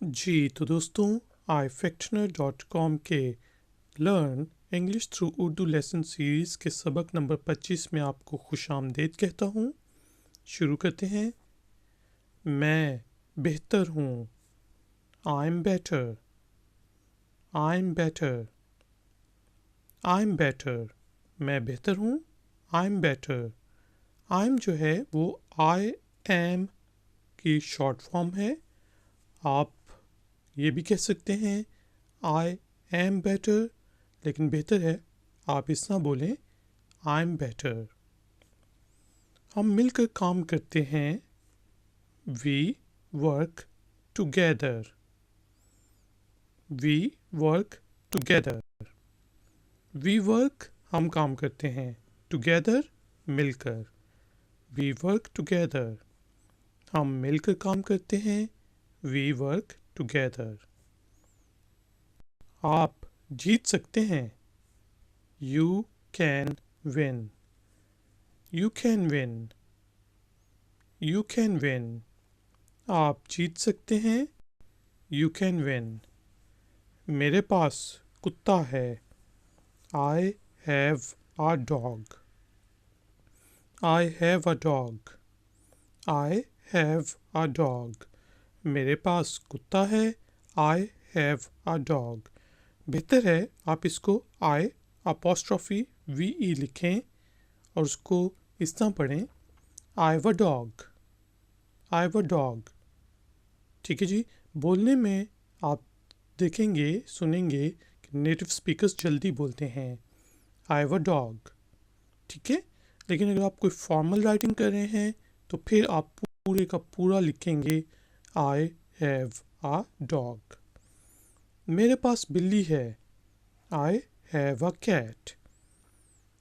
जी तो दोस्तों, ifectioner.com के learn English through Urdu lesson series के सबक नंबर 25 में आपको खुशामदीद कहता हूँ। शुरू करते हैं। मैं बेहतर हूँ। I am better. I am better. I am better. मैं बेहतर हूँ। I am better. I am जो है वो आई एम की शॉर्ट फॉर्म है। आप ये भी कह सकते हैं आई एम बेटर, लेकिन बेहतर है आप इस ना बोलें आई एम बेटर। हम मिलकर काम करते हैं। We work together. We work together. We work हम काम करते हैं, टुगेदर मिलकर। वी वर्क टुगेदर हम मिलकर काम करते हैं। We work together. आप जीत सकते हैं। You can win. You can win. You can win. आप जीत सकते हैं। You can win. मेरे पास कुत्ता है। I have a dog. I have a dog. I have a dog. मेरे पास कुत्ता है। I have a dog. बेहतर है आप इसको आई अपोस्ट्रोफी वी ई लिखें और उसको इस तरह पढ़ें, आई have a dog. I have a dog. ठीक है जी। बोलने में आप देखेंगे, सुनेंगे कि नेटिव स्पीकर्स जल्दी बोलते हैं, आई हैव अ डॉग। ठीक है। लेकिन अगर आप कोई फॉर्मल राइटिंग कर रहे हैं तो फिर आप पूरे का पूरा लिखेंगे, आई हैव अ डॉग। मेरे पास बिल्ली है। I have a cat.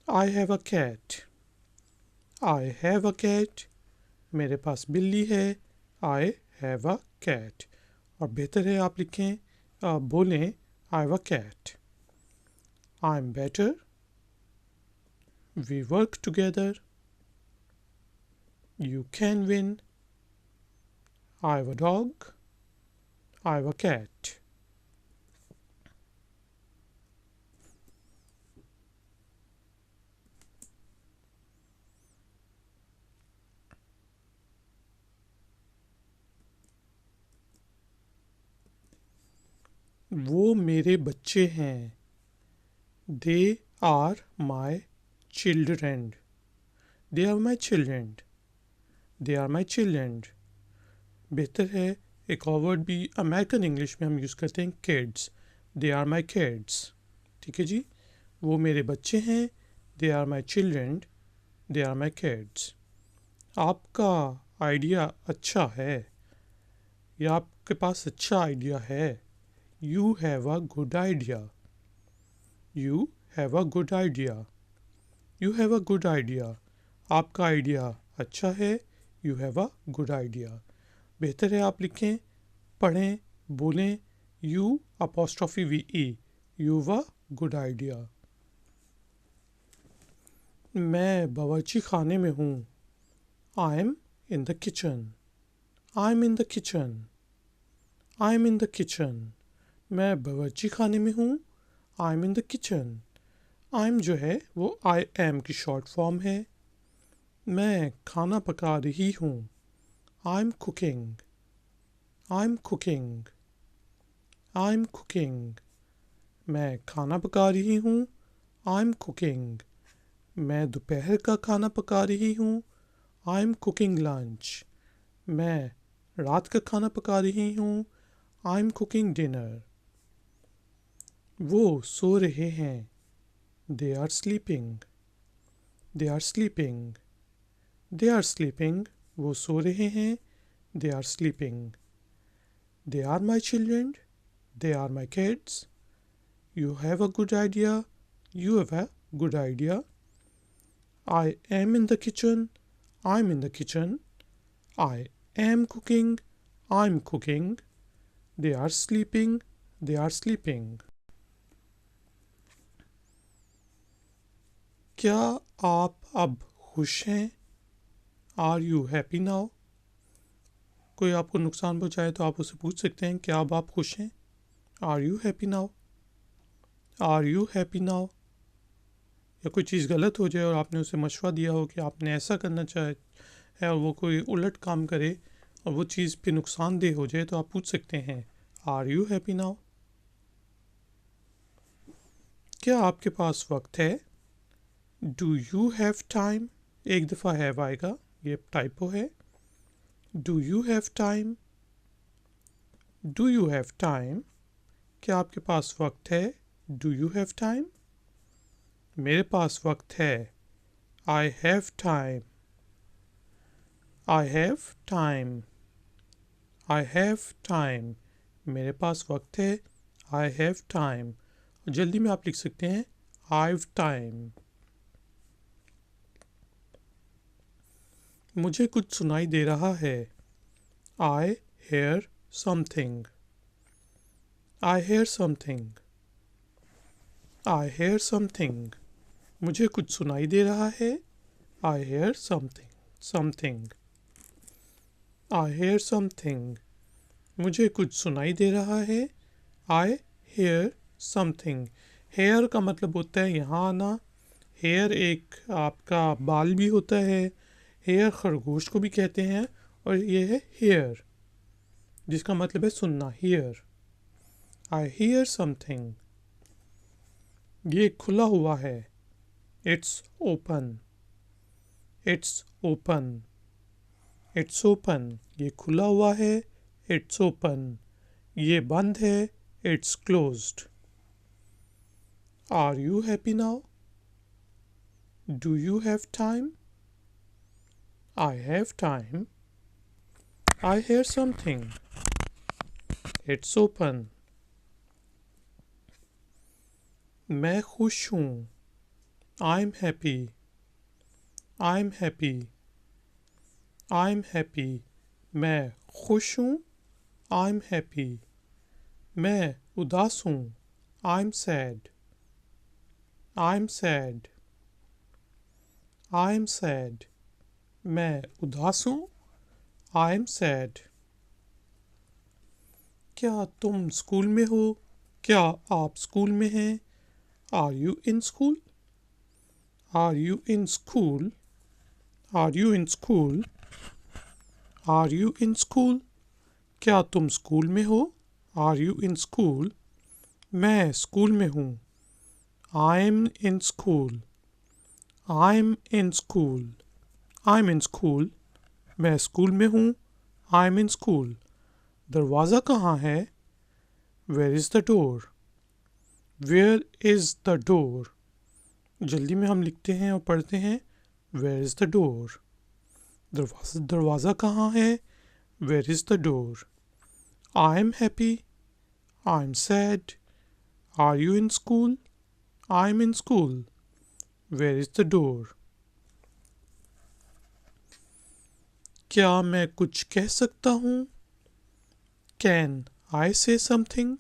I have a cat. I have a cat. मेरे पास बिल्ली है। I have a cat. और बेहतर है आप लिखें, बोलें, I have a cat. I am better. We work together. You can win. I have a dog. I have a cat. वो मेरे बच्चे हैं। They are my children. They are my children. They are my children. बेहतर है एक और word भी American English में हम यूज़ करते हैं, kids. They are my kids. ठीक है जी। वो मेरे बच्चे हैं। They are my children. They are my kids. आपका आइडिया अच्छा है या आपके पास अच्छा आइडिया है। You have a good idea. You have a good idea. You have a good idea. आपका आइडिया अच्छा है। You have a good idea. बेहतर है आप लिखें, पढ़ें, बोलें, U apostrophe V E, U अ गुड आइडिया। मैं बावर्ची खाने में हूँ। I am in the kitchen. I am in the kitchen. I am in the kitchen. मैं बावर्ची खाने में हूँ। I am in the kitchen. I am जो है वो आई एम की शॉर्ट फॉर्म है। मैं खाना पका रही हूँ। I am cooking. I am cooking. I am cooking. मैं खाना पका रही हूँ। I am cooking. मैं दोपहर का खाना पका रही हूँ। I am cooking lunch. मैं रात का खाना पका रही हूँ। I am cooking dinner. वो सो रहे हैं। They are sleeping. They are sleeping. They are sleeping. वो सो रहे हैं। They are sleeping. They are my children. They are my kids. You have a good idea. You have a good idea. I am in the kitchen. I'm in the kitchen. I am cooking. I'm cooking. They are sleeping. They are sleeping. क्या आप अब खुश हैं? Are you happy now? कोई आपको नुकसान पहुंचाए तो आप उससे पूछ सकते हैं क्या अब आप खुश हैं? Are you happy now? Are you happy now? या कोई चीज़ गलत हो जाए और आपने उसे मशवरा दिया हो कि आपने ऐसा करना चाहे है और वो कोई उलट काम करे और वो चीज़ फिर नुकसानदेह हो जाए तो आप पूछ सकते हैं आर यू हैप्पी नाउ? क्या आपके पास वक्त है? Do you have time? एक दफ़ा हैव आएगा, ये टाइपो है। Do you have time? Do you have time? क्या आपके पास वक्त है? Do you have time? मेरे पास वक्त है। I have time. I have time. I have time. मेरे पास वक्त है। I have time. जल्दी में आप लिख सकते हैं आई हैव टाइम। मुझे कुछ सुनाई दे रहा है। आई हेयर समथिंग। आई हेयर समथिंग। आई हेयर समथिंग। मुझे कुछ सुनाई दे रहा है। आई हेयर समथिंग। समथिंग। आई हेयर समथिंग। मुझे कुछ सुनाई दे रहा है। आई हेयर समथिंग। हेयर का मतलब होता है यहाँ आना। हेयर एक आपका बाल भी होता है। हेयर खरगोश को भी कहते हैं और ये है हेयर जिसका मतलब है सुनना। हेयर। I hear something. ये खुला हुआ है। It's open. It's open. It's open. ये खुला हुआ है। It's open. ये बंद है। It's closed. Are you happy now? Do you have time? I have time. I hear something. It's open. मैं खुश हूँ। I am happy. I am happy. I am happy. मैं खुश हूँ। I am happy. मैं उदास हूँ। I am sad. I am sad. I am sad. मैं उदास हूँ। I am sad. क्या तुम स्कूल में हो? क्या आप स्कूल में हैं? Are you in school? Are you in school? Are you in school? Are you in school? क्या तुम स्कूल में हो? Are you in school? मैं स्कूल में हूँ। I am in school. I am in school. I am in school. मैं school में हूँ। I am in school. दरवाज़ा कहाँ है? Where is the door? Where is the door? जल्दी में हम लिखते हैं और पढ़ते हैं वेयर इज़ द डोर? दरवाज़ा कहाँ है? Where is the door? I am happy. I am sad. Are you in school? I am in school. Where is the door? क्या मैं कुछ कह सकता हूँ? Can I say something?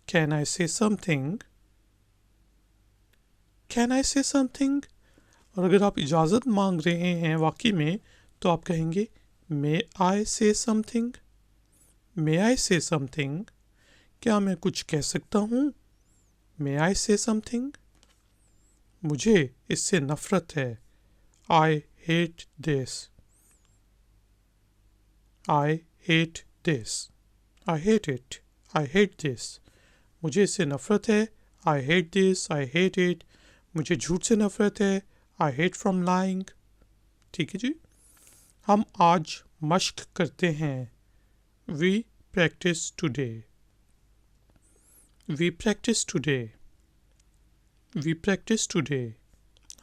Can I say something? Can I say something? और अगर आप इजाज़त मांग रहे हैं वाकई में तो आप कहेंगे may I say something? May I say something? क्या मैं कुछ कह सकता हूँ? मे आई से समथिंग? मुझे इससे नफ़रत है। I hate this. I hate this. I hate it. I hate this. मुझे इससे नफ़रत है। I hate this. I hate it. मुझे झूठ से नफ़रत है। I hate from lying. ठीक है जी। हम आज मश्क करते हैं। We practice today. We practice today. We practice today.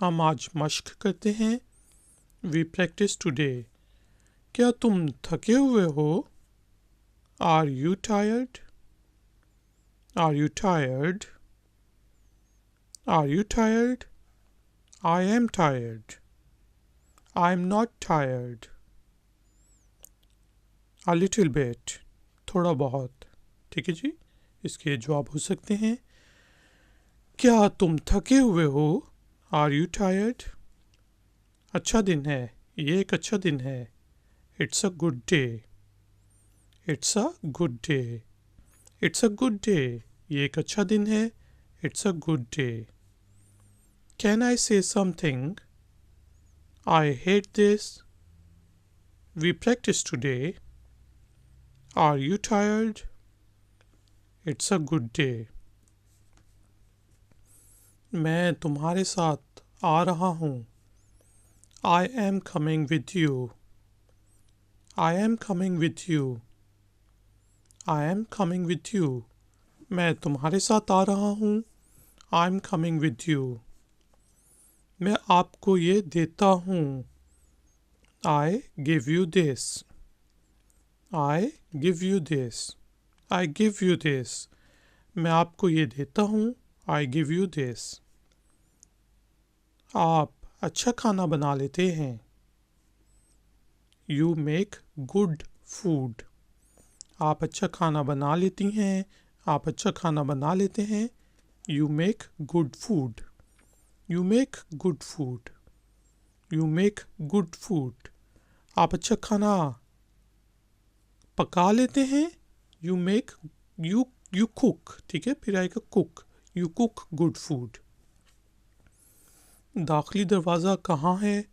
हम आज मश्क करते हैं। We practice today. क्या तुम थके हुए हो? Are you tired? Are you tired? Are you tired? I am tired. I am not tired. A little bit. थोड़ा बहुत। ठीक है जी। इसके जवाब हो सकते हैं क्या तुम थके हुए हो? Are you tired? अच्छा दिन है। ये एक अच्छा दिन है। It's a good day. It's a good day. It's a good day. ये एक अच्छा दिन है. It's a good day. Can I say something? I hate this. We practiced today. Are you tired? It's a good day. मैं तुम्हारे साथ आ रहा हूँ. I am coming with you. I am coming with you. I am coming with you. मैं तुम्हारे साथ आ रहा हूँ. I am coming with you. मैं आपको ये देता हूँ. I give you this. I give you this. I give you this. मैं आपको ये देता हूँ. I give you this. आप अच्छा खाना बना लेते हैं. You make good food. आप अच्छा खाना बना लेती हैं. आप अच्छा खाना बना लेते हैं. You make good food. You make good food. You make good food. आप अच्छा खाना पका लेते हैं. You make you cook. ठीक है, फिर आएगा cook. You cook good food. दाखिली दरवाज़ा कहाँ है?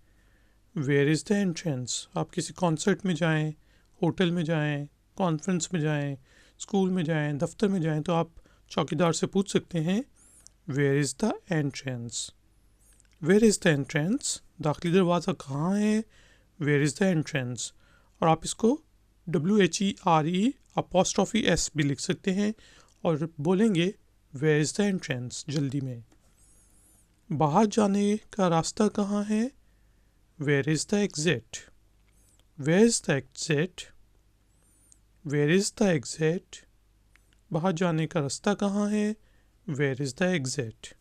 Where is the entrance? आप किसी कॉन्सर्ट में जाएं, होटल में जाएं, कॉन्फ्रेंस में जाएं, स्कूल में जाएं, दफ्तर में जाएं, तो आप चौकीदार से पूछ सकते हैं Where is the entrance? Where is the entrance? दाखिली दरवाज़ा कहाँ है? Where is the entrance? और आप इसको WHERE'(s) भी लिख सकते हैं और बोलेंगे Where is the entrance? जल्दी में. बाहर जाने का रास्ता कहाँ है? Where is the exit? Where is the exit? Where is the exit? बाहर जाने का रास्ता कहाँ है? Where is the exit?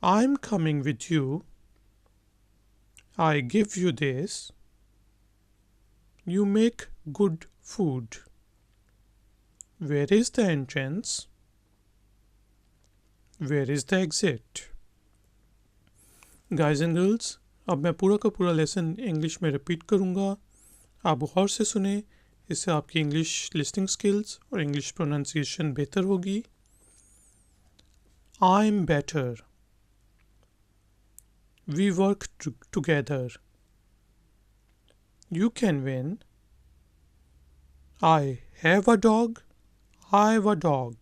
I'm coming with you. I give you this. You make good food. Where is the entrance? Where is the exit? Guys and girls, अब मैं पूरा का पूरा लेसन इंग्लिश में रिपीट करूँगा. आप गौर से सुने. इससे आपकी इंग्लिश लिसनिंग स्किल्स और इंग्लिश प्रोनाउंसिएशन बेहतर होगी. I'm better. We work together. You can win. I have a dog. I have a dog.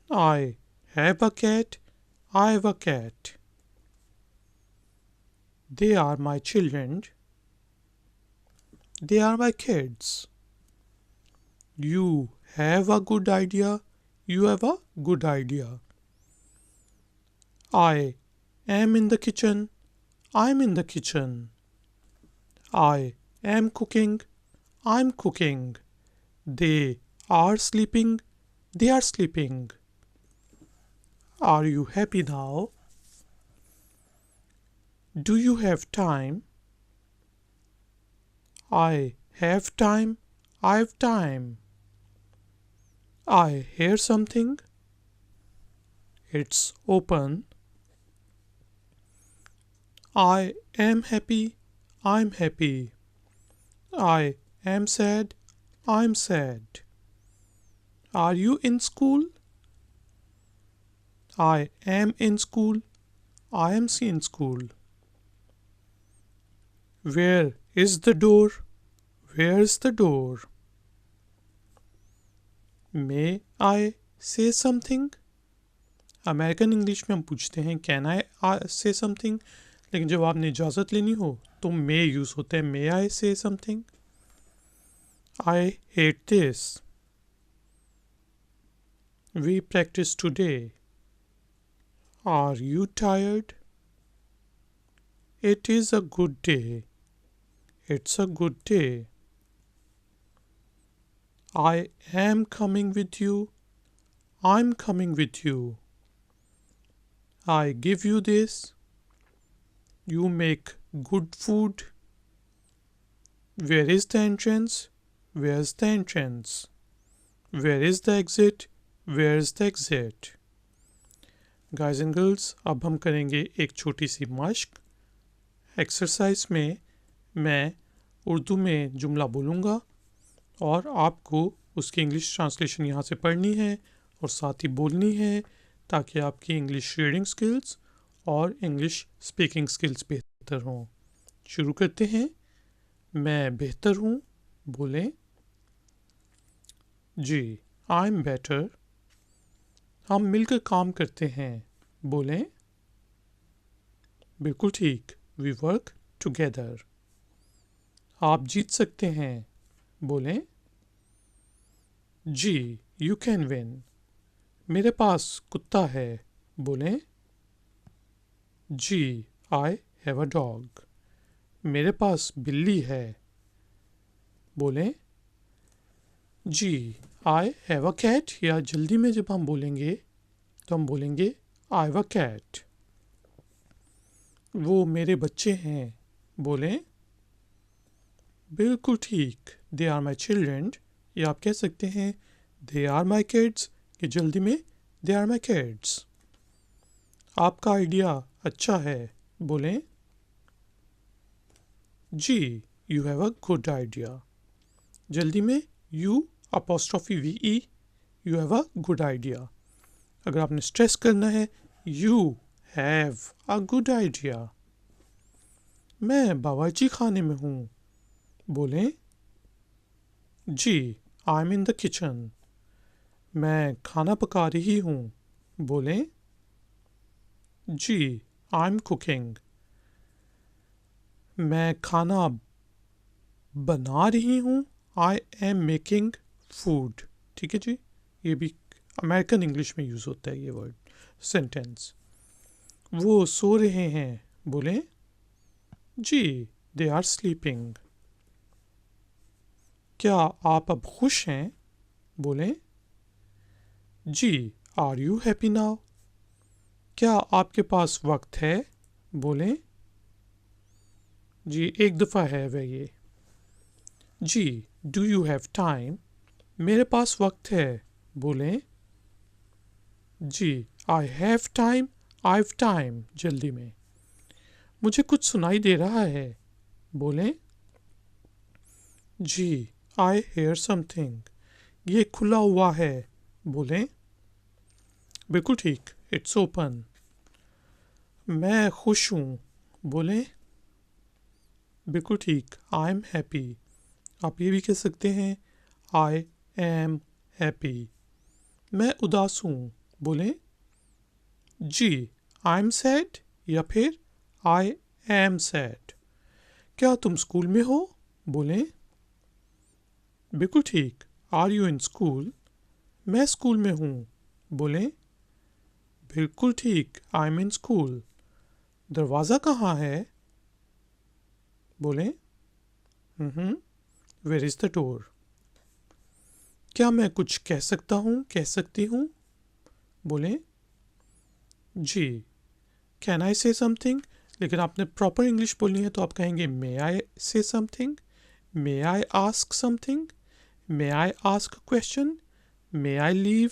I have a cat. I have a cat. They are my children. They are my kids. You have a good idea. You have a good idea. I am in the kitchen. I'm in the kitchen. I am cooking. I'm cooking. They are sleeping. They are sleeping. Are you happy now? Do you have time? I have time. I have time. I hear something. It's open. I am happy. I'm happy. I am sad. I'm sad. Are you in school? I am in school. I am in school. Where is the door? Where's the door? May I say something? American English में हम पूछते हैं can I say something, लेकिन जब आपने इजाज़त लेनी हो तो मे यूज़ होता है. May I say something. I hate this. We practice today. Are you tired? It is a good day. It's a good day. I am coming with you. I am coming with you. I give you this. You make good food. Where is the entrance? Where's the entrance? Where is the exit? Where's the exit? Guys and girls, अब हम करेंगे एक छोटी सी मश्क. Exercise में मैं उर्दू में जुमला बोलूँगा और आपको उसकी इंग्लिश ट्रांसलेशन यहाँ से पढ़नी है और साथ ही बोलनी है, ताकि आपकी इंग्लिश रीडिंग स्किल्स और इंग्लिश स्पीकिंग स्किल्स बेहतर हों। शुरू करते हैं। मैं बेहतर हूँ, बोलें। जी, आई एम बेटर। हम मिलकर काम करते हैं, बोलें। बिल्कुल ठीक, वी वर्क टुगेदर। आप जीत सकते हैं, बोलें। जी, यू कैन विन। मेरे पास कुत्ता है, बोलें। जी, आई हैव अ डॉग। मेरे पास बिल्ली है, बोलें। जी, आई हैव अ कैट। या जल्दी में जब हम बोलेंगे तो हम बोलेंगे आई हैव अ कैट। वो मेरे बच्चे हैं, बोलें। बिल्कुल ठीक, दे आर माई चिल्ड्रन। या आप कह सकते हैं दे आर माई किड्स, कि जल्दी में दे आर माई किड्स। आपका आइडिया अच्छा है, बोलें। जी, you have a good idea. जल्दी में you apostrophe V E, you have a good idea. अगर आपने स्ट्रेस करना है, you have a good idea. मैं बावर्ची खाने में हूँ, बोलें। जी, I am in the kitchen. मैं खाना पका रही हूँ, बोलें। जी, आई एम कुकिंग। मैं खाना बना रही हूँ, आई एम मेकिंग फूड। ठीक है जी, ये भी अमेरिकन इंग्लिश में यूज़ होता है ये वर्ड सेंटेंस। वो सो रहे हैं, बोलें। जी, दे आर स्लीपिंग। क्या आप अब खुश हैं, बोलें। जी, आर यू हैप्पी नाउ। क्या आपके पास वक्त है, बोलें। जी, एक दफ़ा है वह ये। जी, डू यू हैव टाइम। मेरे पास वक्त है, बोलें। जी, I have time, I have time, जल्दी में। मुझे कुछ सुनाई दे रहा है, बोलें। जी, आई हेयर समथिंग। ये खुला हुआ है, बोलें। बिल्कुल ठीक, इट्स ओपन। मैं खुश हूँ, बोलें। बिल्कुल ठीक, आई एम हैप्पी। आप ये भी कह सकते हैं आई एम हैप्पी। मैं उदास हूँ, बोलें। जी, आई एम सैड, या फिर आई एम सैड। क्या तुम स्कूल में हो, बोलें। बिल्कुल ठीक, आर यू इन स्कूल। मैं स्कूल में हूँ, बोलें। बिल्कुल ठीक, आई एम इन स्कूल। दरवाज़ा कहाँ है, बोलें। Where is the door. क्या मैं कुछ कह सकता हूँ, कह सकती हूँ, बोलें। जी, कैन आई से समथिंग। लेकिन आपने प्रॉपर इंग्लिश बोलनी है तो आप कहेंगे may I say something, may I ask something, may I ask question, may I leave,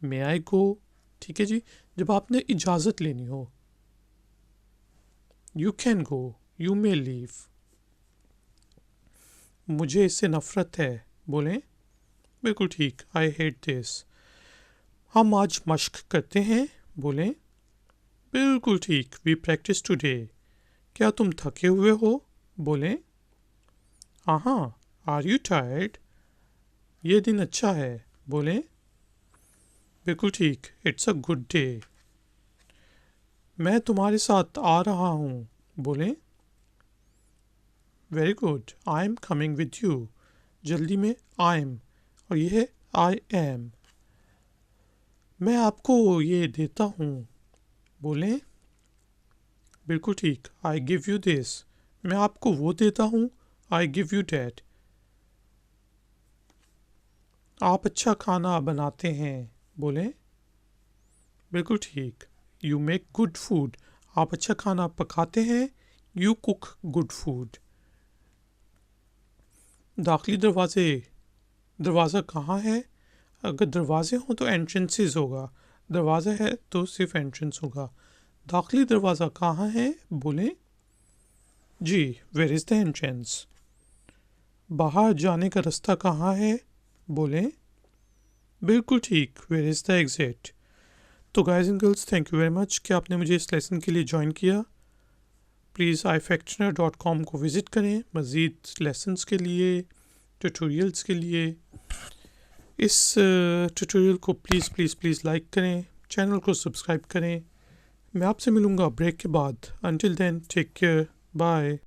may I go. ठीक है जी, जब आपने इजाज़त लेनी हो, you can go, you may leave. मुझे इससे नफ़रत है, बोलें। बिल्कुल ठीक, आई हेट दिस। हम आज मश्क करते हैं, बोलें। बिल्कुल ठीक, वी प्रैक्टिस टुडे। क्या तुम थके हुए हो, बोलें। हाँ, आर यू टायर्ड। ये दिन अच्छा है, बोलें। बिल्कुल ठीक, इट्स अ गुड डे। मैं तुम्हारे साथ आ रहा हूँ, बोलें। Very good, I am coming with you. जल्दी में आई एम, और ये है आई एम। मैं आपको ये देता हूँ, बोलें। बिल्कुल ठीक, आई गिव यू दिस। मैं आपको वो देता हूँ, आई गिव यू डैट। आप अच्छा खाना बनाते हैं, बोलें। बिल्कुल ठीक, यू मेक गुड फूड। आप अच्छा खाना पकाते हैं, यू कुक गुड फूड। दाखिली दरवाज़ा कहाँ है। अगर दरवाजे हों तो एंट्रेंसेस होगा, दरवाज़ा है तो सिर्फ एंट्रेंस होगा। दाखिली दरवाज़ा कहाँ है, बोलें। जी, वेयर इज़ द एंट्रेंस। बाहर जाने का रास्ता कहाँ है? बोलें। बिल्कुल ठीक, वेयर इज़ द एग्जिट। तो guys and girls, thank you very much कि आपने मुझे इस लेसन के लिए ज्वाइन किया। प्लीज़ ifactioner.com को विज़िट करें मज़ीद लेसन्स के लिए, ट्यूटोरियल्स के लिए। इस ट्यूटोरियल को प्लीज़ प्लीज़ प्लीज़ लाइक करें, चैनल को सब्सक्राइब करें। मैं आपसे मिलूँगा ब्रेक के बाद। Until then take care, bye.